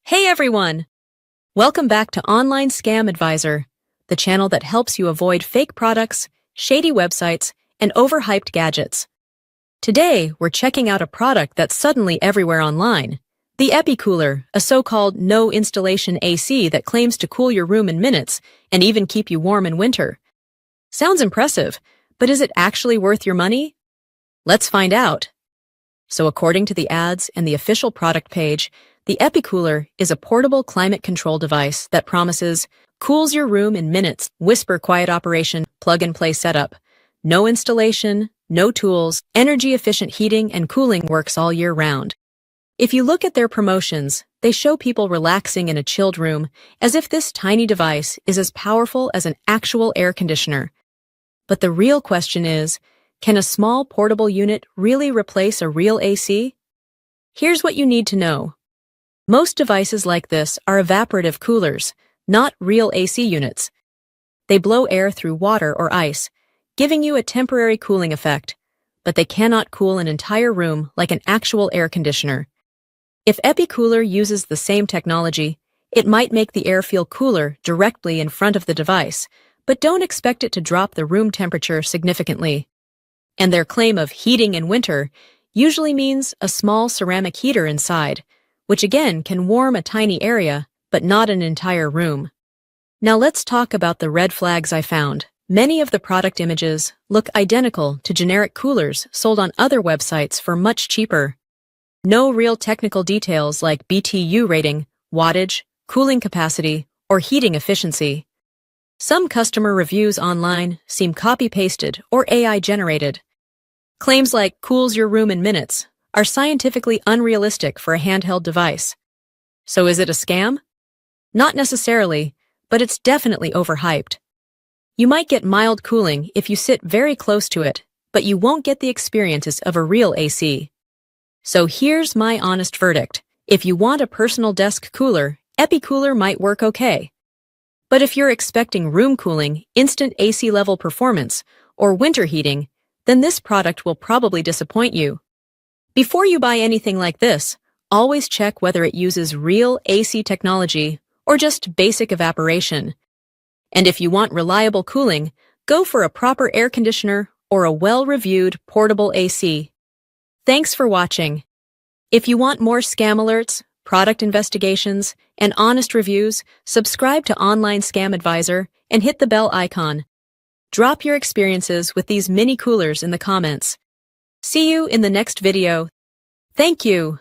Hey everyone! Welcome back to Online Scam Advisor, the channel that helps you avoid fake products, shady websites, and overhyped gadgets. Today, we're checking out a product that's suddenly everywhere online. The EpiCooler, a so-called no-installation AC that claims to cool your room in minutes and even keep you warm in winter. Sounds impressive, but is it actually worth your money? Let's find out. So according to the ads and the official product page, the EpiCooler is a portable climate control device that promises cools your room in minutes, whisper quiet operation, plug-and-play setup. No installation, no tools, energy-efficient heating and cooling works all year round. If you look at their promotions, they show people relaxing in a chilled room as if this tiny device is as powerful as an actual air conditioner. But the real question is, can a small portable unit really replace a real AC? Here's what you need to know. Most devices like this are evaporative coolers, not real AC units. They blow air through water or ice, giving you a temporary cooling effect, but they cannot cool an entire room like an actual air conditioner. If EpiCooler uses the same technology, it might make the air feel cooler directly in front of the device, but don't expect it to drop the room temperature significantly. And their claim of heating in winter usually means a small ceramic heater inside, which again can warm a tiny area, but not an entire room. Now let's talk about the red flags I found. Many of the product images look identical to generic coolers sold on other websites for much cheaper. No real technical details like BTU rating, wattage, cooling capacity, or heating efficiency. Some customer reviews online seem copy-pasted or AI-generated. Claims like cools your room in minutes are scientifically unrealistic for a handheld device. So is it a scam? Not necessarily, but it's definitely overhyped. You might get mild cooling if you sit very close to it, but you won't get the experiences of a real AC. So here's my honest verdict. If you want a personal desk cooler, EpiCooler might work okay. But if you're expecting room cooling, instant AC level performance, or winter heating, then this product will probably disappoint you. Before you buy anything like this, always check whether it uses real AC technology or just basic evaporation. And if you want reliable cooling, go for a proper air conditioner or a well-reviewed portable AC. Thanks for watching. If you want more scam alerts, product investigations, and honest reviews, subscribe to Online Scam Advisor and hit the bell icon. Drop your experiences with these mini coolers in the comments. See you in the next video. Thank you.